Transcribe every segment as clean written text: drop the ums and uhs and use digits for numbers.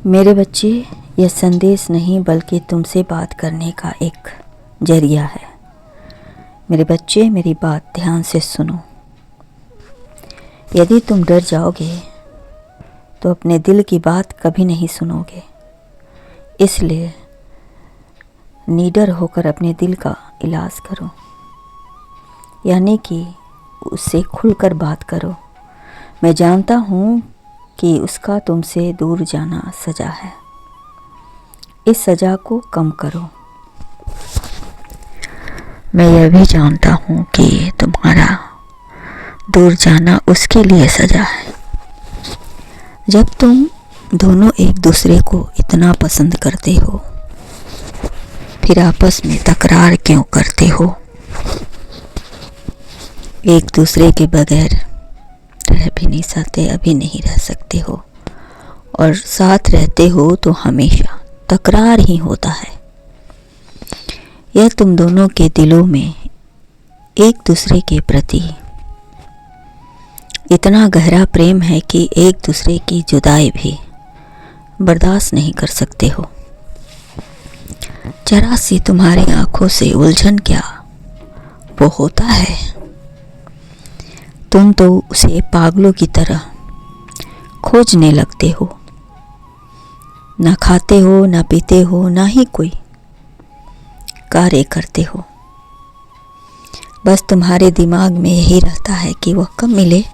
मेरे बच्चे, यह संदेश नहीं बल्कि तुमसे बात करने का एक जरिया है। मेरे बच्चे, मेरी बात ध्यान से सुनो। यदि तुम डर जाओगे तो अपने दिल की बात कभी नहीं सुनोगे। इसलिए निडर होकर अपने दिल का इलाज करो, यानी कि उससे खुलकर बात करो। मैं जानता हूँ कि उसका तुमसे दूर जाना सज़ा है। इस सज़ा को कम करो। मैं यह भी जानता हूँ कि तुम्हारा दूर जाना उसके लिए सज़ा है। जब तुम दोनों एक दूसरे को इतना पसंद करते हो, फिर आपस में तकरार क्यों करते हो? एक दूसरे के बगैर रह भी नहीं सकते, अभी नहीं रह सकते हो, और साथ रहते हो तो हमेशा तकरार ही होता है। यह तुम दोनों के दिलों में एक दूसरे के प्रति इतना गहरा प्रेम है कि एक दूसरे की जुदाई भी बर्दाश्त नहीं कर सकते हो। जरा सी तुम्हारी आंखों से उलझन क्या वो होता है? तुम तो उसे पागलों की तरह खोजने लगते हो। ना खाते हो, ना पीते हो, ना ही कोई कार्य करते हो। बस तुम्हारे दिमाग में यही रहता है कि वह कब मिले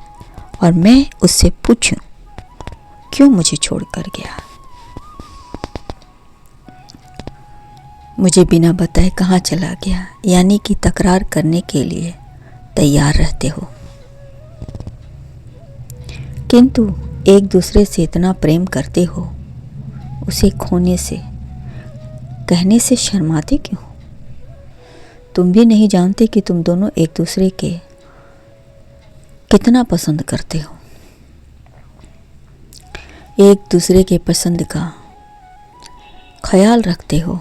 और मैं उससे पूछूं क्यों मुझे छोड़कर गया, मुझे बिना बताए कहाँ चला गया। यानी कि तकरार करने के लिए तैयार रहते हो, किंतु एक दूसरे से इतना प्रेम करते हो, उसे खोने से, कहने से शर्माते क्यों? तुम भी नहीं जानते कि तुम दोनों एक दूसरे के कितना पसंद करते हो। एक दूसरे के पसंद का ख्याल रखते हो।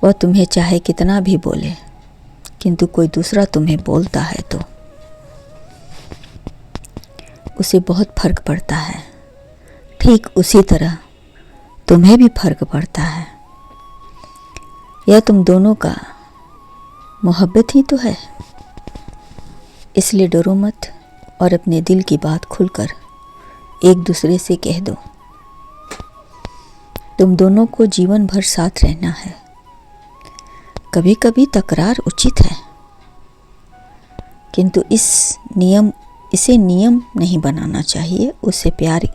वह तुम्हें चाहे कितना भी बोले, किंतु कोई दूसरा तुम्हें बोलता है तो उसे बहुत फर्क पड़ता है। ठीक उसी तरह तुम्हें भी फर्क पड़ता है। यह तुम दोनों का मोहब्बत ही तो है। इसलिए डरो मत और अपने दिल की बात खुलकर एक दूसरे से कह दो। तुम दोनों को जीवन भर साथ रहना है। कभी कभी तकरार उचित है, किंतु इसे नियम नहीं बनाना चाहिए। उससे प्यार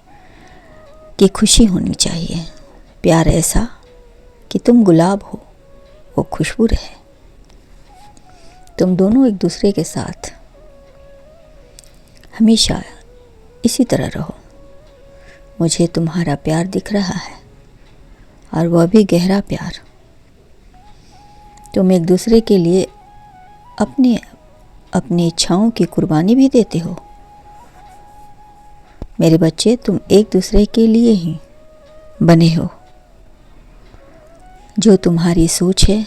की खुशी होनी चाहिए। प्यार ऐसा कि तुम गुलाब हो, वो खुशबू रहे। तुम दोनों एक दूसरे के साथ हमेशा इसी तरह रहो। मुझे तुम्हारा प्यार दिख रहा है, और वह भी गहरा प्यार। तुम एक दूसरे के लिए अपनी इच्छाओं की कुर्बानी भी देते हो। मेरे बच्चे, तुम एक दूसरे के लिए ही बने हो। जो तुम्हारी सोच है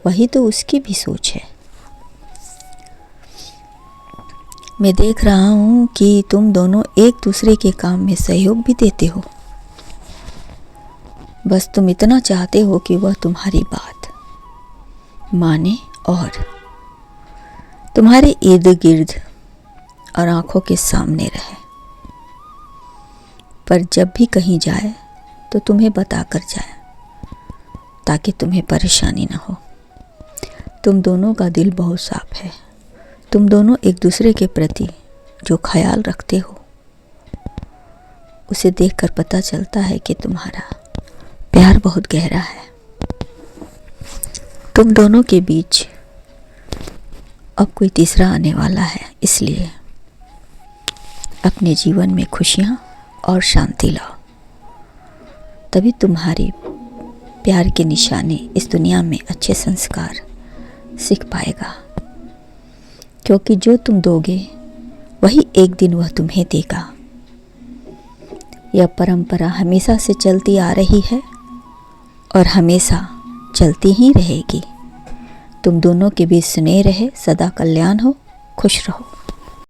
वही तो उसकी भी सोच है। मैं देख रहा हूँ कि तुम दोनों एक दूसरे के काम में सहयोग भी देते हो। बस तुम इतना चाहते हो कि वह तुम्हारी बात माने और तुम्हारे इर्द गिर्द और आंखों के सामने रहे। पर जब भी कहीं जाए तो तुम्हें बताकर जाए, ताकि तुम्हें परेशानी ना हो। तुम दोनों का दिल बहुत साफ है। तुम दोनों एक दूसरे के प्रति जो ख्याल रखते हो, उसे देखकर पता चलता है कि तुम्हारा प्यार बहुत गहरा है। तुम दोनों के बीच अब कोई तीसरा आने वाला है। इसलिए अपने जीवन में खुशियाँ और शांति लाओ। तभी तुम्हारी प्यार के निशाने इस दुनिया में अच्छे संस्कार सीख पाएगा। क्योंकि जो तुम दोगे वही एक दिन वह तुम्हें देगा। यह परंपरा हमेशा से चलती आ रही है और हमेशा चलती ही रहेगी। तुम दोनों के बीच स्नेह रहे, सदा कल्याण हो, खुश रहो।